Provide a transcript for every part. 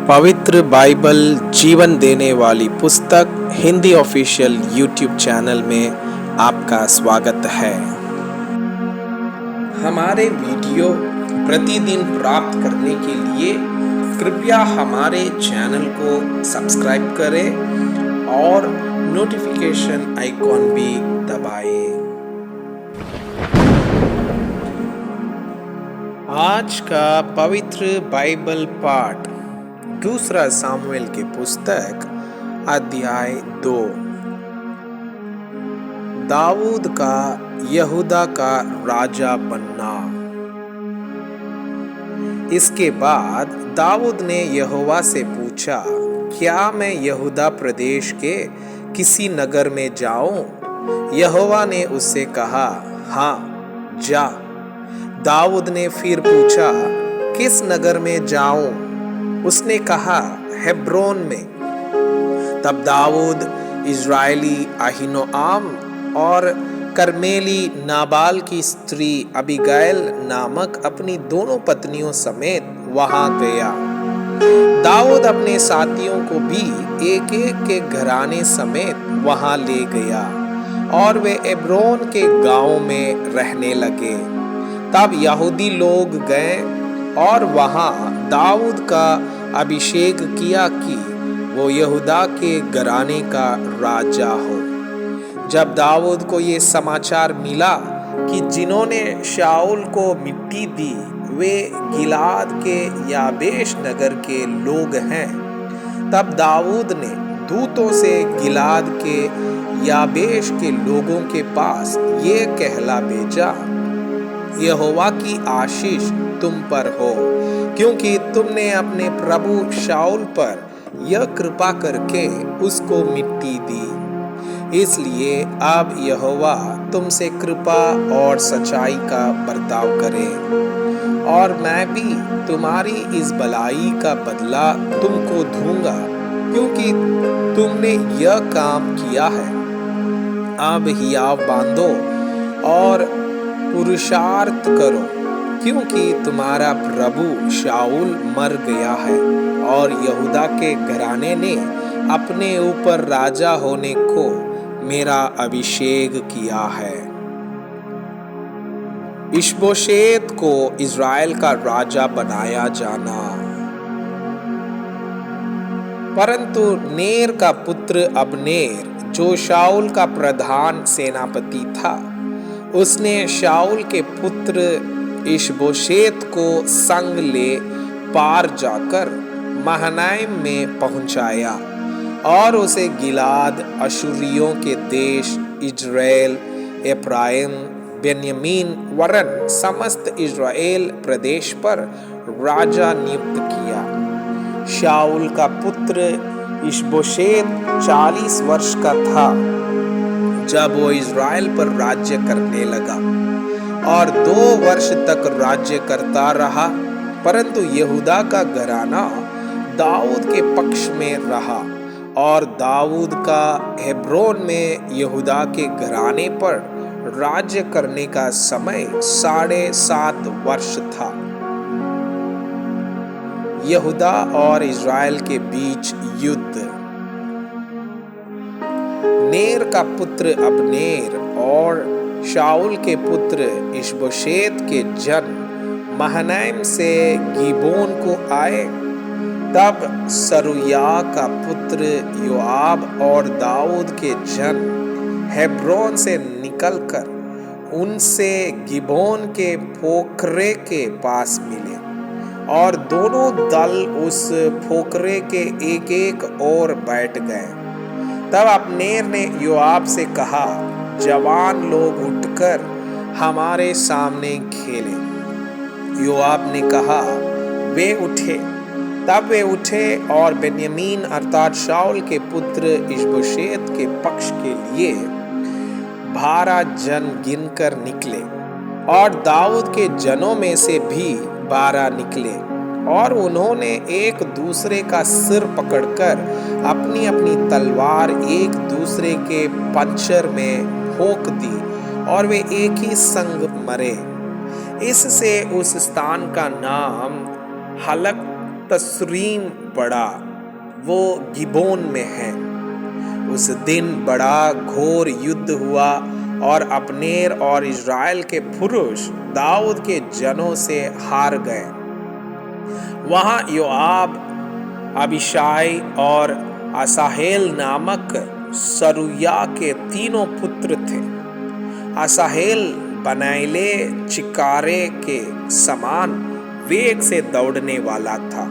पवित्र बाइबल जीवन देने वाली पुस्तक हिंदी ऑफिशियल यूट्यूब चैनल में आपका स्वागत है। हमारे वीडियो प्रतिदिन प्राप्त करने के लिए कृपया हमारे चैनल को सब्सक्राइब करें और नोटिफिकेशन आइकॉन भी दबाएं। आज का पवित्र बाइबल पाठ दूसरा सामुएल की पुस्तक अध्याय 2। दाऊद का यहूदा का राजा बनना। इसके बाद दाऊद ने यहोवा से पूछा, क्या मैं यहूदा प्रदेश के किसी नगर में जाऊं? यहोवा ने उससे कहा, हाँ जा। दाऊद ने फिर पूछा, किस नगर में जाऊं? उसने कहा, हेब्रोन में। तब दाऊद इज़राइली अहीनोआम और कर्मेली नाबाल की स्त्री अबीगैल नामक अपनी दोनों पत्नियों समेत वहां गया। दाऊद अपने साथियों को भी एक एक के घराने समेत वहां ले गया और वे हेब्रोन के गांवों में रहने लगे। तब यहूदी लोग गए और वहां दाऊद का अभिषेक किया कि वो यहूदा के घराने का राजा हो। जब दाऊद को ये समाचार मिला कि जिन्होंने शाऊल को मिट्टी दी वे गिलाद के याबेश नगर के लोग हैं, तब दाऊद ने दूतों से गिलाद के याबेश के लोगों के पास ये कहला भेजा, यहोवा की आशीष तुम पर हो, क्योंकि तुमने अपने प्रभु शाऊल पर यह कृपा करके उसको मिट्टी दी। इसलिए अब यहोवा तुमसे कृपा और सच्चाई का बर्ताव करे और मैं भी तुम्हारी इस भलाई का बदला तुमको दूंगा, क्योंकि तुमने यह काम किया है। अब हियाव बांधो और पुरुषार्थ करो, क्योंकि तुम्हारा प्रभु शाऊल मर गया है और यहूदा के घराने ने अपने ऊपर राजा होने को मेरा अभिषेक किया है। इशबोशेत को इज़राइल का राजा बनाया जाना। परंतु नेर का पुत्र अबनेर, जो शाऊल का प्रधान सेनापति था, उसने शाऊल के पुत्र इशबोशेत को संग ले पार जाकर महनाइम में पहुंचाया और उसे गिलाद, अशूरियों के देश, इज़राइल, एफ्राइम, बेन्यामीन वरन समस्त इज़राइल प्रदेश पर राजा नियुक्त किया। शाऊल का पुत्र इशबोशेत 40 वर्ष का था जब वो इज़राइल पर राज्य करने लगा और 2 वर्ष तक राज्य करता रहा। परंतु यहूदा का घराना दाऊद के पक्ष में रहा और दाऊद का हेब्रोन में यहूदा के घराने पर राज्य करने का समय 7.5 वर्ष था। यहूदा और इज़राइल के बीच युद्ध। नेर का पुत्र अबनेर और शाऊल के पुत्र इशबोशेत के जन महनैम से गिबोन को आए। तब सरूया का पुत्र योआब और दाऊद के जन हेब्रोन से निकलकर उनसे गिबोन के पोखरे के पास मिले और दोनों दल उस पोखरे के एक एक ओर बैठ गए। तब अबनेर ने योआब से कहा, जवान लोग उठकर हमारे सामने खेले। योआब ने कहा, वे उठे। तब वे उठे और बेन्यामीन अर्थात शाऊल के पुत्र इशबोशेत के पक्ष के लिए 12 जन गिनकर निकले और दाऊद के जनों में से भी 12 निकले और उन्होंने एक दूसरे का सिर पकड़कर अपनी अपनी तलवार एक दूसरे के पंचर में भोंक दी और वे एक ही संग मरे। इससे उस स्थान का नाम हलक तस्रीम पड़ा वो गिबोन में है। उस दिन बड़ा घोर युद्ध हुआ और अब्नेर और इज़राइल के पुरुष दाऊद के जनों से हार गए। वहां योआब, अबीशाई और असाहेल नामक सरूया के तीनों पुत्र थे। असाहेल बनैले चिकारे के समान वेग से दौड़ने वाला था।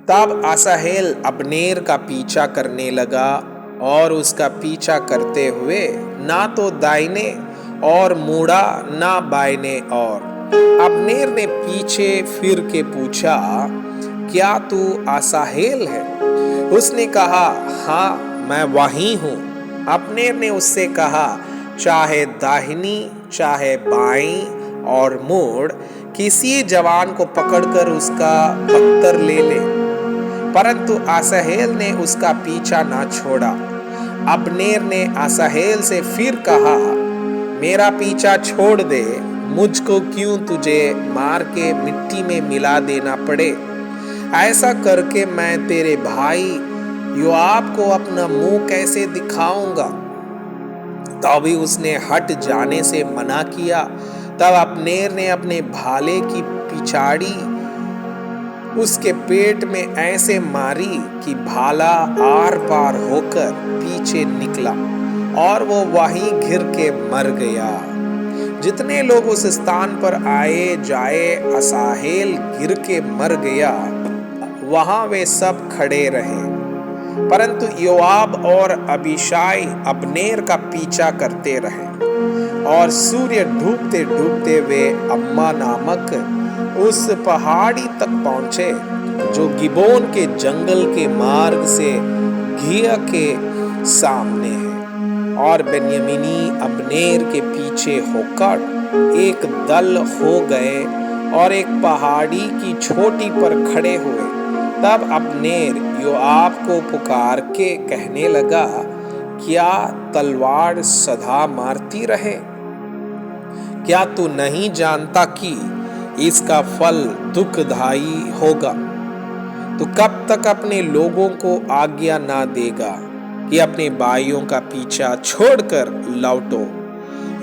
तब असाहेल अब्नेर का पीछा करने लगा और उसका पीछा करते हुए ना तो दाहिने और मुड़ा ना बाइने और। अब्नेर ने पीछे फिर के पूछा, क्या तू असाहेल है? उसने कहा, हाँ मैं वही हूँ। अब्नेर ने उससे कहा, चाहे दाहिनी चाहे बाईं और मोड़, किसी जवान को पकड़कर उसका बख्तर ले ले। परंतु असाहेल ने उसका पीछा ना छोड़ा। अब्नेर ने असाहेल से फिर कहा, मेरा पीछा छोड़ दे, मुझको क्यों तुझे मार के मिट्टी में मिला देना पड़े? ऐसा करके मैं तेरे भाई योआब को अपना मुंह कैसे दिखाऊंगा? तभी उसने हट जाने से मना किया। तब अब्नेर ने अपने भाले की पिछाड़ी उसके पेट में ऐसे मारी कि भाला आर पार होकर पीछे निकला और वो वहीं घिर के मर गया। जितने लोग उस स्थान पर आए जाए असाहेल गिर के मर गया, वहां वे सब खड़े रहे। परंतु योआब और अबीशाई अब्नेर का पीछा करते रहे और सूर्य डूबते डूबते वे अम्मा नामक उस पहाड़ी तक पहुंचे जो गिबोन के जंगल के मार्ग से घिया के सामने है। और बेन्यामीनी अब्नेर के पीछे होकर एक दल हो गए और एक पहाड़ी की चोटी पर खड़े हुए। तब अब्नेर योआब को पुकार के कहने लगा, क्या तलवार सदा मारती रहे? क्या तू नहीं जानता कि इसका फल दुखदाई होगा? तो कब तक अपने लोगों को आज्ञा ना देगा कि अपने भाइयों का पीछा छोड़कर लौटो?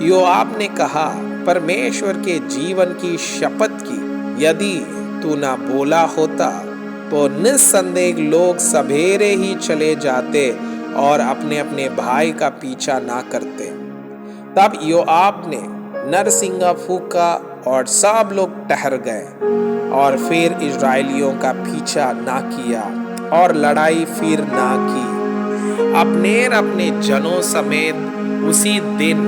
योआब ने कहा, परमेश्वर के जीवन की शपथ की, यदि तू ना बोला होता तो निस्संदेह लोग सवेरे ही चले जाते और अपने अपने भाई का पीछा ना करते। तब योआब ने नरसिंगा फूका और सब लोग ठहर गए और फिर इजराइलियों का पीछा ना किया और लड़ाई फिर ना की। अब्नेर अपने जनों समेत उसी दिन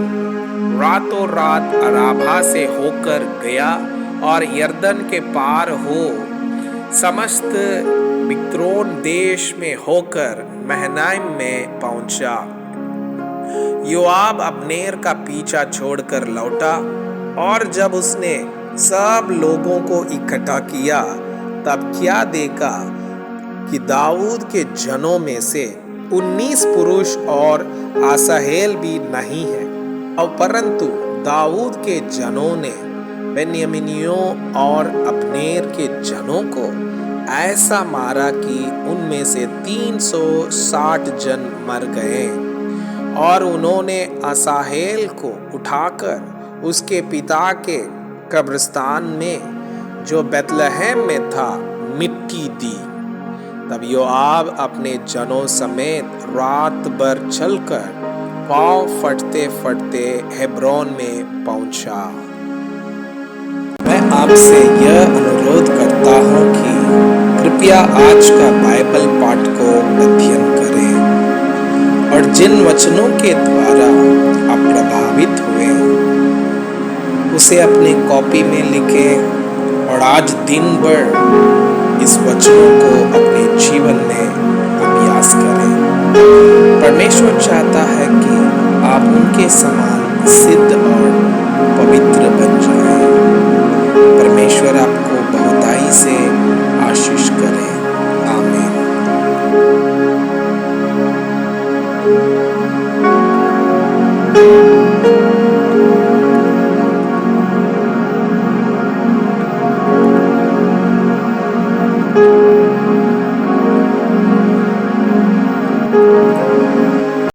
रातों रात अराबा से होकर गया और यरदन के पार हो समस्त बिक्रोन देश में होकर महनाइम में पहुंचा। योआब अब्नेर का पीछा छोड़कर लौटा और जब उसने सब लोगों को इकट्ठा किया तब क्या देखा कि दाऊद के जनों में से 19 पुरुष और असाहेल भी नहीं है, और परंतु दाऊद के जनों ने बेन्यामीनियों और अब्नेर के जनों को ऐसा मारा कि उनमें से 360 जन मर गए। और उन्होंने असाहेल को उठाकर उसके पिता के कब्रिस्तान में जो बैतलहम में था मिट्टी दी। तब योआब अपने जनों समेत रात भर चलकर पांव फटते फटते हेब्रोन में पहुंचा। मैं आपसे यह अनुरोध करता हूं कि कृपया आज का बाइबल पाठ को अध्ययन करें और जिन वचनों के द्वारा आप प्रभावित हुए उसे अपने कॉपी में लिखें और आज दिन भर इस वचनों को अपने जीवन में अभ्यास करें। परमेश्वर चाहता है कि आप उनके समान सिद्ध और पवित्र बन जाएं। परमेश्वर आपको बहुताई से